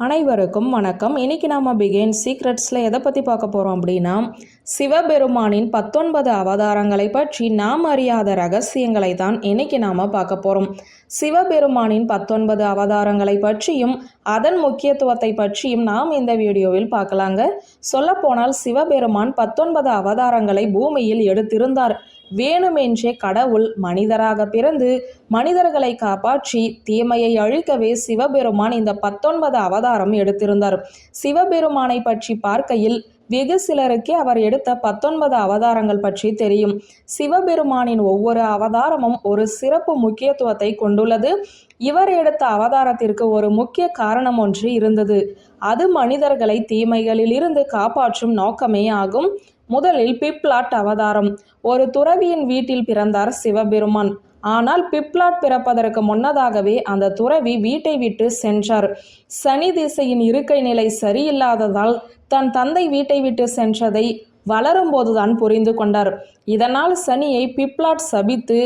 அனைவருக்கும் வணக்கம். இன்னைக்கு நாம பிகின் சீக்ரெட்ஸில் எதை பற்றி பார்க்க போகிறோம் அப்படின்னா, சிவபெருமானின் 19 அவதாரங்களை பற்றி நாம் அறியாத ரகசியங்களை தான் இன்னைக்கு நாம் பார்க்க போகிறோம். சிவபெருமானின் 19 அவதாரங்களை பற்றியும் அதன் முக்கியத்துவத்தை பற்றியும் நாம் இந்த வீடியோவில் பார்க்கலாங்க. சொல்லப்போனால் சிவபெருமான் 19 அவதாரங்களை பூமியில் எடுத்திருந்தார். வேணுமென்றே கடவுள் மனிதராக பிறந்து மனிதர்களை காப்பாற்றி தீமையை அழிக்கவே சிவபெருமான் இந்த 19 அவதாரம் எடுத்திருந்தார். சிவபெருமானை பற்றி பார்க்கையில் வெகு சிலருக்கே அவர் எடுத்த 19 அவதாரங்கள் பற்றி தெரியும். சிவபெருமானின் ஒவ்வொரு அவதாரமும் ஒரு சிறப்பு முக்கியத்துவத்தை கொண்டுள்ளது. இவர் எடுத்த அவதாரத்திற்கு ஒரு முக்கிய காரணம் ஒன்று இருந்தது. அது மனிதர்களை தீமைகளில் இருந்து காப்பாற்றும் நோக்கமே ஆகும். முதலில் பிப்லாட் அவதாரம். ஒரு துறவியின் வீட்டில் பிறந்தார் சிவபெருமான். ஆனால் பிப்லாட் பிறப்பதற்கு முன்னதாகவே அந்த துறவி வீட்டை விட்டு சென்றார். சனி திசையின் இருக்கை நிலை சரியில்லாததால் தன் தந்தை வீட்டை விட்டு சென்றதை வளரும்போதுதான் புரிந்து கொண்டார். இதனால் சனியை பிப்லாட் சபித்து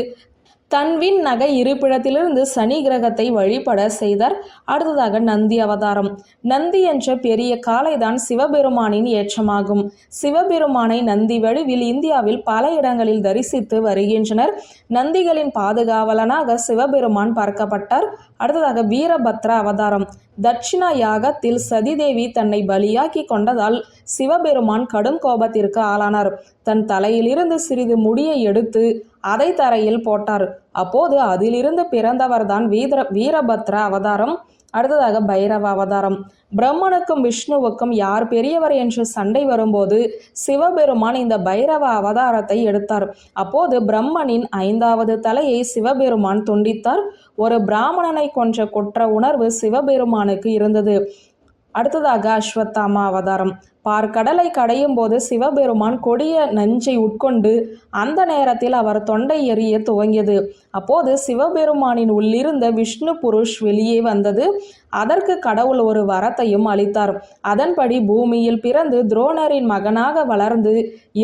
தன் விண் நகை இருப்பிடத்திலிருந்து சனி கிரகத்தை வழிபட செய்தார். அடுத்ததாக நந்தி அவதாரம். நந்தி என்ற பெரிய காளைதான் சிவபெருமானின் ஏற்றமாகும். சிவபெருமானை நந்தி வடிவில் இந்தியாவில் பல இடங்களில் தரிசித்து வருகின்றனர். நந்திகளின் பாதுகாவலனாக சிவபெருமான் பார்க்கப்பட்டார். அடுத்ததாக வீரபத்ர அவதாரம். தட்சிணா யாகத்தில் சதிதேவி தன்னை பலியாக்கி கொண்டதால் சிவபெருமான் கடும் கோபத்திற்கு ஆளானார். தன் தலையிலிருந்து சிறிது முடியை எடுத்து அதை தரையில் போட்டார். அப்போது அதிலிருந்து பிறந்தவர்தான் வீரபத்ர அவதாரம். அடுத்ததாக பைரவ அவதாரம். பிரம்மனுக்கும் விஷ்ணுவுக்கும் யார் பெரியவர் என்று சண்டை வரும்போது சிவபெருமான் இந்த பைரவ அவதாரத்தை எடுத்தார். அப்போது பிரம்மனின் 5வது தலையை சிவபெருமான் துண்டித்தார். ஒரு பிராமணனை கொன்ற குற்ற உணர்வு சிவபெருமானுக்கு இருந்தது. அடுத்ததாக அஸ்வத்தாமா அவதாரம். பார்க்கடலை கடையும் போது சிவபெருமான் கொடிய நஞ்சை உட்கொண்டு அந்த நேரத்தில் அவர் தொண்டை எரிய துவங்கியது. அப்போது சிவபெருமானின் உள்ளிருந்த விஷ்ணு புருஷ் வெளியே வந்தது. அதற்கு கடவுள் ஒரு வரத்தையும் அளித்தார். அதன்படி பூமியில் பிறந்து துரோணரின் மகனாக வளர்ந்து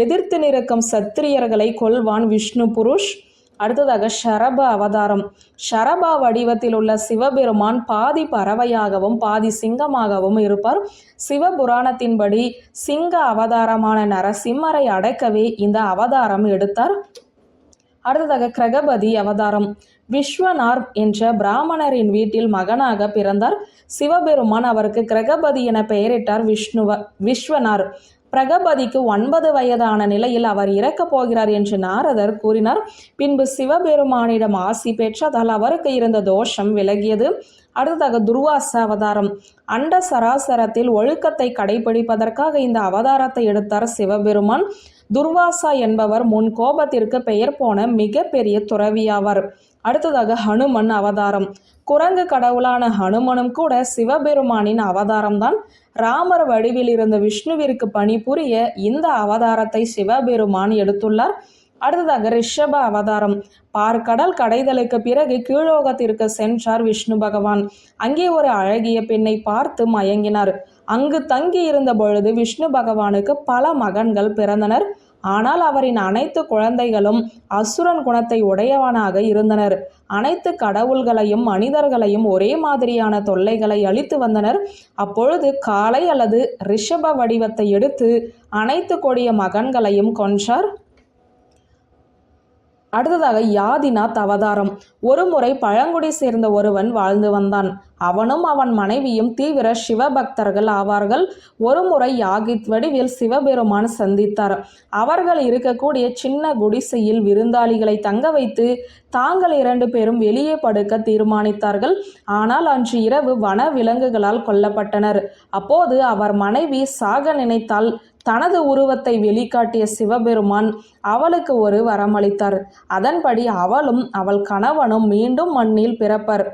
எதிர்த்து நிற்கும் சத்திரியர்களை கொல்வான் விஷ்ணு புருஷ். அடுத்ததாக ஷரப அவதாரம். ஷரபா வடிவத்தில் உள்ள சிவபெருமான் பாதி பறவையாகவும் பாதி சிங்கமாகவும் இருப்பார். சிவபுராணத்தின்படி சிங்க அவதாரமான நரசிம்மரை அடக்கவே இந்த அவதாரம் எடுத்தார். அடுத்ததாக கிரகபதி அவதாரம். விஸ்வனார் என்ற பிராமணரின் வீட்டில் மகனாக பிறந்தார். சிவபெருமான் அவருக்கு கிரகபதி என பெயரிட்டார். விஸ்வனார் பிரகபதிக்கு 9 வயதான நிலையில் அவர் இறக்கப் போகிறார் என்று நாரதர் கூறினார். பின்பு சிவபெருமானிடம் ஆசி பெற்றதால் அவருக்கு இருந்த தோஷம் விலகியது. அடுத்ததாக துர்வாச அவதாரம். அண்ட சராசரத்தில் ஒழுக்கத்தை கடைபிடிப்பதற்காக இந்த அவதாரத்தை எடுத்தார் சிவபெருமான். துர்வாசா என்பவர் முன் கோபத்திற்கு பெயர் போன மிகப்பெரிய துறவியாவார். அடுத்ததாக ஹனுமன் அவதாரம். குரங்கு கடவுளான ஹனுமனும் கூட சிவபெருமானின் அவதாரம்தான். ராமர் வடிவில் இருந்த விஷ்ணுவிற்கு பணிபுரிய இந்த அவதாரத்தை சிவபெருமான் எடுத்துள்ளார். அடுத்ததாக ரிஷப அவதாரம். பார்க்கடல் கடைதலுக்கு பிறகு கீழோகத்திற்கு சென்றார் விஷ்ணு பகவான். அங்கே ஒரு அழகிய பெண்ணை பார்த்து மயங்கினார். அங்கு தங்கி இருந்த பொழுது விஷ்ணு பகவானுக்கு பல மகன்கள் பிறந்தனர். ஆனால் அவரின் அனைத்து குழந்தைகளும் அசுரன் குணத்தை உடையவனாக இருந்தனர். அனைத்து கடவுள்களையும் மனிதர்களையும் ஒரே மாதிரியான தொல்லைகளை அளித்து வந்தனர். அப்பொழுது காளை அல்லது ரிஷப வடிவத்தை எடுத்து அனைத்து கொடிய மகன்களையும் கொன்றார். அடுத்ததாக யாதிநாத் அவதாரம். ஒரு முறை பழங்குடி சேர்ந்த ஒருவன் வாழ்ந்து வந்தான். அவனும் அவன் மனைவியும் தீவிர சிவபக்தர்கள் ஆவார்கள். ஒரு முறை யாகித் வடிவில் சிவபெருமான் சந்தித்தார். அவர்கள் இருக்கக்கூடிய சின்ன குடிசையில் விருந்தாளிகளை தங்க வைத்து தாங்கள் 2 பேரும் வெளியே படுக்க தீர்மானித்தார்கள். ஆனால் அன்று இரவு வன விலங்குகளால் கொல்லப்பட்டனர். அப்போது அவர் மனைவி சாக நினைத்தால் தனது உருவத்தை வெளிக்காட்டிய சிவபெருமான் அவளுக்கு ஒரு வரமளித்தார். அதன்படி அவளும் அவள் கணவனும் மீண்டும் மண்ணில் பிறப்பர்.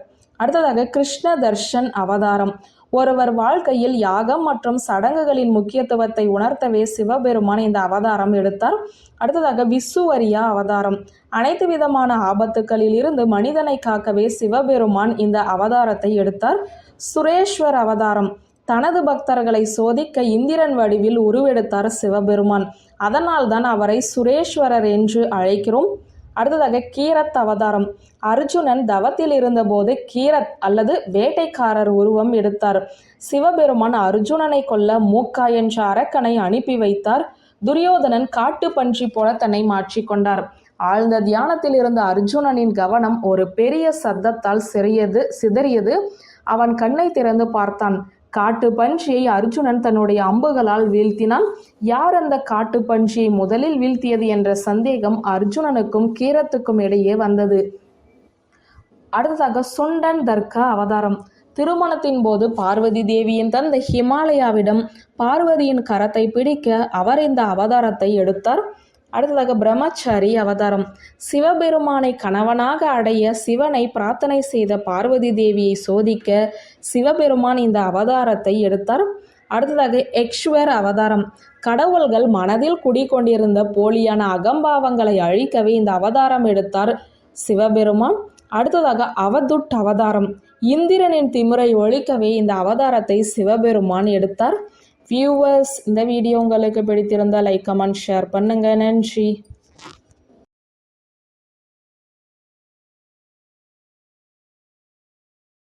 அடுத்ததாக கிருஷ்ண தர்ஷன் அவதாரம். ஒருவர் வாழ்க்கையில் யாகம் மற்றும் சடங்குகளின் முக்கியத்துவத்தை உணர்த்தவே சிவபெருமான் இந்த அவதாரம் எடுத்தார். அடுத்ததாக விசுவரியா அவதாரம். அனைத்து விதமான ஆபத்துக்களில் இருந்து மனிதனை காக்கவே சிவபெருமான் இந்த அவதாரத்தை எடுத்தார். சுரேஸ்வர் அவதாரம். தனது பக்தர்களை சோதிக்க இந்திரன் வடிவில் உருவெடுத்தார் சிவபெருமான். அதனால்தான் அவரை சுரேஸ்வரர் என்று அழைக்கிறோம். அடுத்ததாக கீரத் அவதாரம். அர்ஜுனன் தவத்தில் இருந்தபோது கீரத் அல்லது வேட்டைக்காரர் உருவம் எடுத்தார். சிவபெருமான் அர்ஜுனனை கொல்ல மூக்கா என்ற அரக்கனை அனுப்பி வைத்தார். துரியோதனன் காட்டு பன்றி போல தன்னை மாற்றிக்கொண்டார். ஆழ்ந்த தியானத்தில் இருந்த அர்ஜுனனின் கவனம் ஒரு பெரிய சத்தத்தால் சிதறியது. அவன் கண்ணை திறந்து பார்த்தான். காட்டு பன்றியை அர்ஜுனன் தன்னுடைய அம்புகளால் வீழ்த்தினான். யார் அந்த காட்டு பன்றியை முதலில் வீழ்த்தியது என்ற சந்தேகம் அர்ஜுனனுக்கும் கீரத்துக்கும் இடையே வந்தது. அடுத்ததாக சுண்டன் தர்கா அவதாரம். திருமணத்தின் போது பார்வதி தேவியின் தந்தை ஹிமாலயாவிடம் பார்வதியின் கரத்தை பிடிக்க அவர் இந்த அவதாரத்தை எடுத்தார். அடுத்ததாக பிரம்மச்சாரி அவதாரம். சிவபெருமானை கணவனாக அடைய சிவனை பிரார்த்தனை செய்த பார்வதி தேவியை சோதிக்க சிவபெருமான் இந்த அவதாரத்தை எடுத்தார். அடுத்ததாக யக்ஷ்வர் அவதாரம். கடவுள்கள் மனதில் குடிக்கொண்டிருந்த போலியான அகம்பாவங்களை அழிக்கவே இந்த அவதாரம் எடுத்தார் சிவபெருமான். அடுத்ததாக அவதுட் அவதாரம். இந்திரனின் திமிரை ஒழிக்கவே இந்த அவதாரத்தை சிவபெருமான் எடுத்தார். வியூவர்ஸ், இந்த வீடியோ உங்களுக்கு பிடித்திருந்தால் லைக், கமெண்ட், ஷேர் பண்ணுங்க. நன்றி.